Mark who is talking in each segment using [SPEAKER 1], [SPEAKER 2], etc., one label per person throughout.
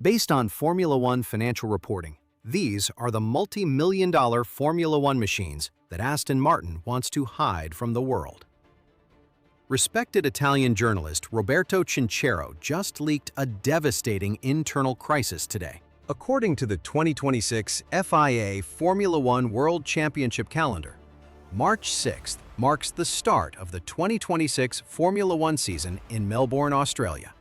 [SPEAKER 1] Based on Formula One financial reporting, these are the multi-million-dollar Formula One machines that Aston Martin wants to hide from the world. Respected Italian journalist Roberto Chinchero just leaked a devastating internal crisis today. According to the 2026 FIA Formula One World Championship calendar, March 6th marks the start of the 2026 Formula One season in Melbourne, Australia.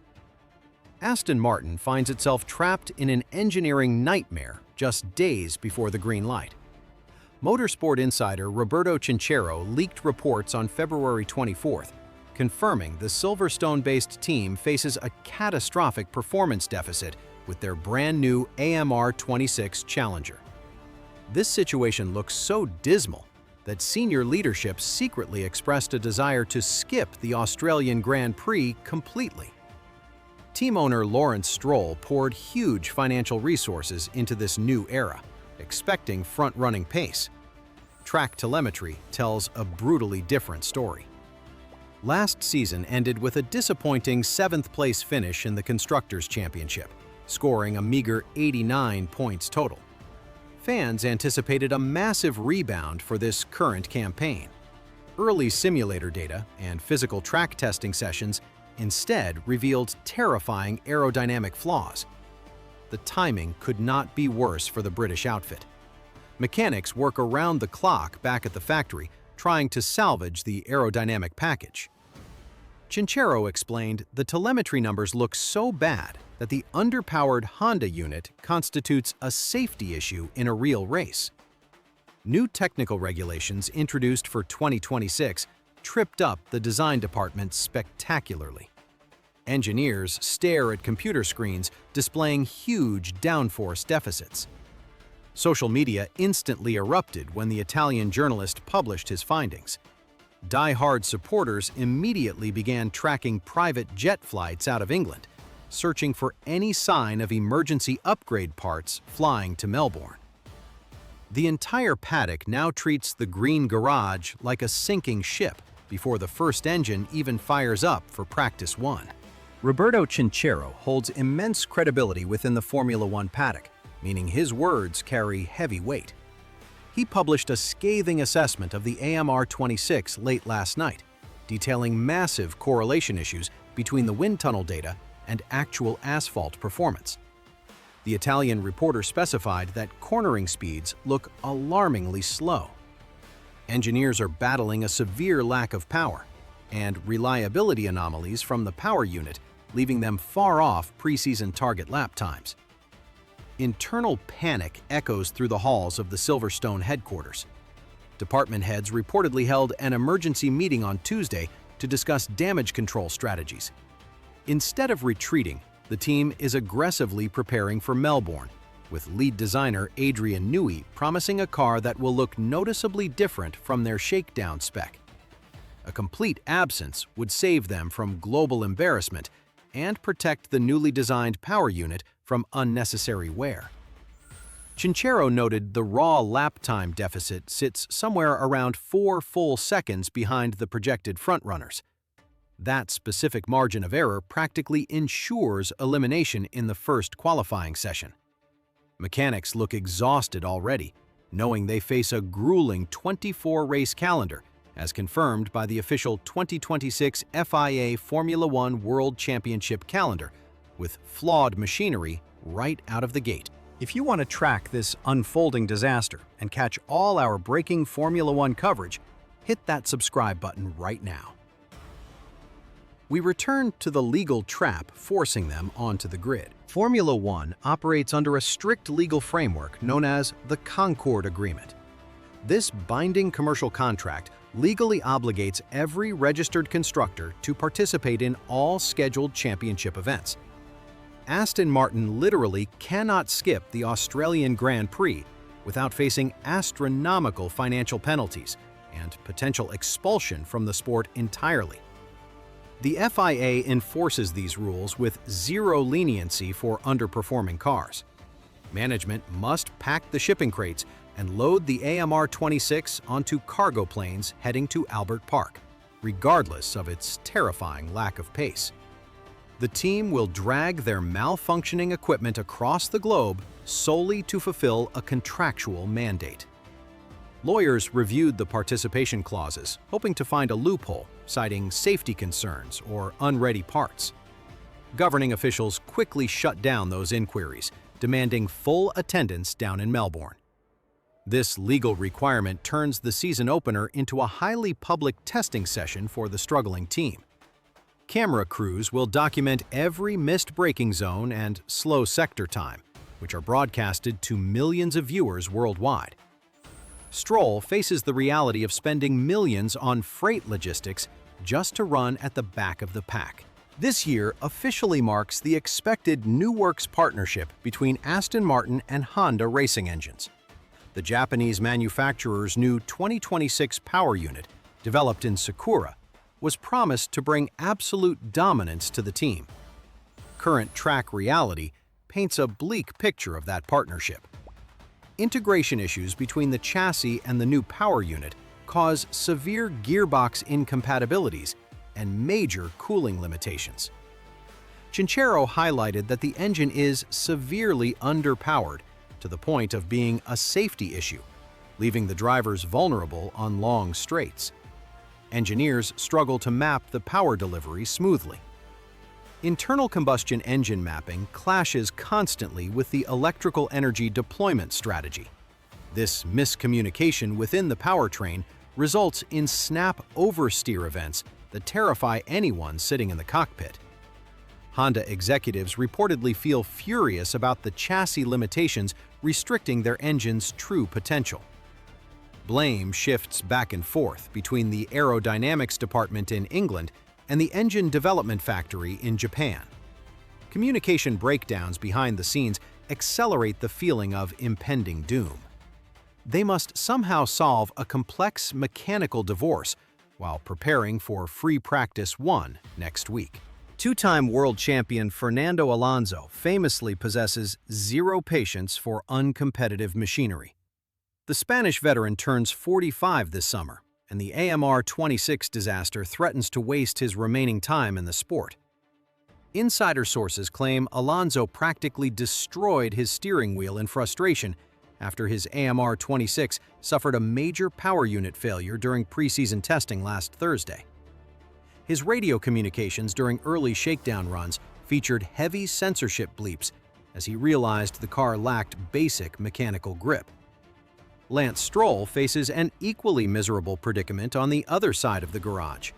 [SPEAKER 1] Aston Martin finds itself trapped in an engineering nightmare just days before the green light. Motorsport insider Roberto Chinchero leaked reports on February 24th, confirming the Silverstone-based team faces a catastrophic performance deficit with their brand-new AMR26 Challenger. This situation looks so dismal that senior leadership secretly expressed a desire to skip the Australian Grand Prix completely. Team owner Lawrence Stroll poured huge financial resources into this new era, expecting front-running pace. Track telemetry tells a brutally different story. Last season ended with a disappointing 7th-place finish in the Constructors' Championship, scoring a meager 89 points total. Fans anticipated a massive rebound for this current campaign. Early simulator data and physical track testing sessions instead revealed terrifying aerodynamic flaws. The timing could not be worse for the British outfit. Mechanics work around the clock back at the factory, trying to salvage the aerodynamic package. Chinchero explained the telemetry numbers look so bad that the underpowered Honda unit constitutes a safety issue in a real race. New technical regulations introduced for 2026 tripped up the design department spectacularly. Engineers stare at computer screens displaying huge downforce deficits. Social media instantly erupted when the Italian journalist published his findings. Die-hard supporters immediately began tracking private jet flights out of England, searching for any sign of emergency upgrade parts flying to Melbourne. The entire paddock now treats the green garage like a sinking ship before the first engine even fires up for practice one. Roberto Chinchero holds immense credibility within the Formula One paddock, meaning his words carry heavy weight. He published a scathing assessment of the AMR26 late last night, detailing massive correlation issues between the wind tunnel data and actual asphalt performance. The Italian reporter specified that cornering speeds look alarmingly slow. Engineers are battling a severe lack of power and reliability anomalies from the power unit, leaving them far off preseason target lap times. Internal panic echoes through the halls of the Silverstone headquarters. Department heads reportedly held an emergency meeting on Tuesday to discuss damage control strategies. Instead of retreating, the team is aggressively preparing for Melbourne, with lead designer Adrian Newey promising a car that will look noticeably different from their shakedown spec. A complete absence would save them from global embarrassment and protect the newly designed power unit from unnecessary wear. Chinchero noted the raw lap time deficit sits somewhere around 4 full seconds behind the projected frontrunners. That specific margin of error practically ensures elimination in the first qualifying session. Mechanics look exhausted already, knowing they face a grueling 24-race calendar, as confirmed by the official 2026 FIA Formula One World Championship calendar, with flawed machinery right out of the gate. If you want to track this unfolding disaster and catch all our breaking Formula One coverage, hit that subscribe button right now. We return to the legal trap forcing them onto the grid. Formula One operates under a strict legal framework known as the Concorde Agreement. This binding commercial contract legally obligates every registered constructor to participate in all scheduled championship events. Aston Martin literally cannot skip the Australian Grand Prix without facing astronomical financial penalties and potential expulsion from the sport entirely. The FIA enforces these rules with zero leniency for underperforming cars. Management must pack the shipping crates and load the AMR26 onto cargo planes heading to Albert Park, regardless of its terrifying lack of pace. The team will drag their malfunctioning equipment across the globe solely to fulfill a contractual mandate. Lawyers reviewed the participation clauses, hoping to find a loophole, citing safety concerns or unready parts. Governing officials quickly shut down those inquiries, demanding full attendance down in Melbourne. This legal requirement turns the season opener into a highly public testing session for the struggling team. Camera crews will document every missed braking zone and slow sector time, which are broadcasted to millions of viewers worldwide. Stroll faces the reality of spending millions on freight logistics just to run at the back of the pack. This year officially marks the expected new works partnership between Aston Martin and Honda racing engines. The Japanese manufacturer's new 2026 power unit, developed in Sakura, was promised to bring absolute dominance to the team. Current track reality paints a bleak picture of that partnership. Integration issues between the chassis and the new power unit cause severe gearbox incompatibilities and major cooling limitations. Chinchero highlighted that the engine is severely underpowered to the point of being a safety issue, leaving the drivers vulnerable on long straights. Engineers struggle to map the power delivery smoothly. Internal combustion engine mapping clashes constantly with the electrical energy deployment strategy. This miscommunication within the powertrain results in snap oversteer events that terrify anyone sitting in the cockpit. Honda executives reportedly feel furious about the chassis limitations restricting their engine's true potential. Blame shifts back and forth between the aerodynamics department in England and the engine development factory in Japan. Communication breakdowns behind the scenes accelerate the feeling of impending doom. They must somehow solve a complex mechanical divorce while preparing for Free Practice 1 next week. Two-time world champion Fernando Alonso famously possesses zero patience for uncompetitive machinery. The Spanish veteran turns 45 this summer, and the AMR 26 disaster threatens to waste his remaining time in the sport. Insider sources claim Alonso practically destroyed his steering wheel in frustration after his AMR 26 suffered a major power unit failure during preseason testing last Thursday. His radio communications during early shakedown runs featured heavy censorship bleeps as he realized the car lacked basic mechanical grip. Lawrence Stroll faces an equally miserable predicament on the other side of the garage.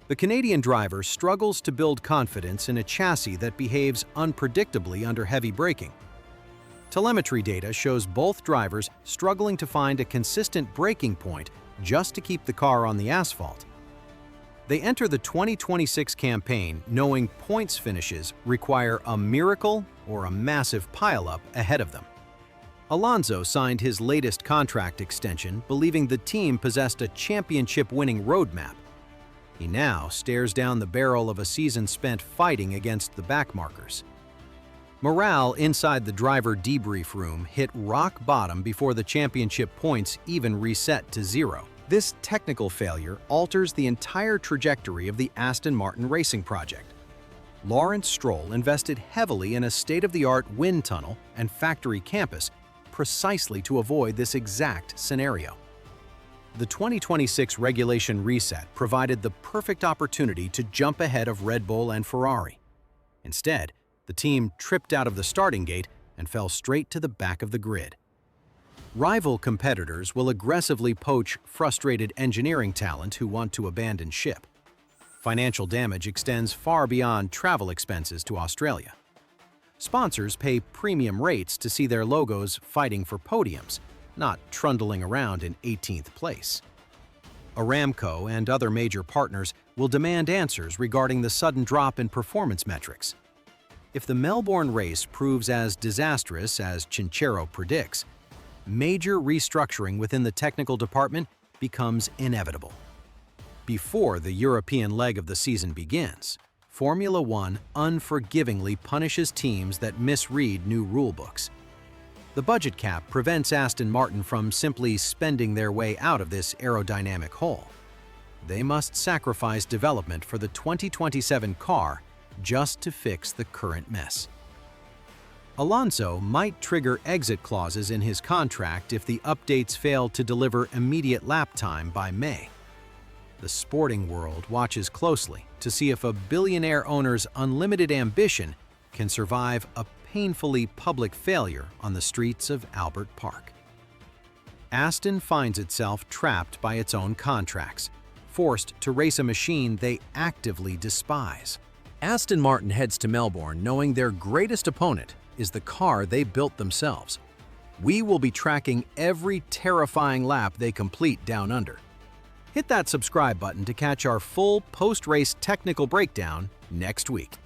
[SPEAKER 1] The Canadian driver struggles to build confidence in a chassis that behaves unpredictably under heavy braking. Telemetry data shows both drivers struggling to find a consistent braking point just to keep the car on the asphalt. They enter the 2026 campaign knowing points finishes require a miracle or a massive pileup ahead of them. Alonso signed his latest contract extension believing the team possessed a championship-winning roadmap. He now stares down the barrel of a season spent fighting against the backmarkers. Morale inside the driver debrief room hit rock bottom before the championship points even reset to zero. This technical failure alters the entire trajectory of the Aston Martin racing project. Lawrence Stroll invested heavily in a state-of-the-art wind tunnel and factory campus precisely to avoid this exact scenario. The 2026 regulation reset provided the perfect opportunity to jump ahead of Red Bull and Ferrari. Instead, the team tripped out of the starting gate and fell straight to the back of the grid. Rival competitors will aggressively poach frustrated engineering talent who want to abandon ship. Financial damage extends far beyond travel expenses to Australia. Sponsors pay premium rates to see their logos fighting for podiums, not trundling around in 18th place. Aramco and other major partners will demand answers regarding the sudden drop in performance metrics. If the Melbourne race proves as disastrous as Chinchero predicts, major restructuring within the technical department becomes inevitable. Before the European leg of the season begins, Formula One unforgivingly punishes teams that misread new rulebooks. The budget cap prevents Aston Martin from simply spending their way out of this aerodynamic hole. They must sacrifice development for the 2027 car just to fix the current mess. Alonso might trigger exit clauses in his contract if the updates fail to deliver immediate lap time by May. The sporting world watches closely to see if a billionaire owner's unlimited ambition can survive a painfully public failure on the streets of Albert Park. Aston finds itself trapped by its own contracts, forced to race a machine they actively despise. Aston Martin heads to Melbourne knowing their greatest opponent is the car they built themselves. We will be tracking every terrifying lap they complete down under. Hit that subscribe button to catch our full post-race technical breakdown next week.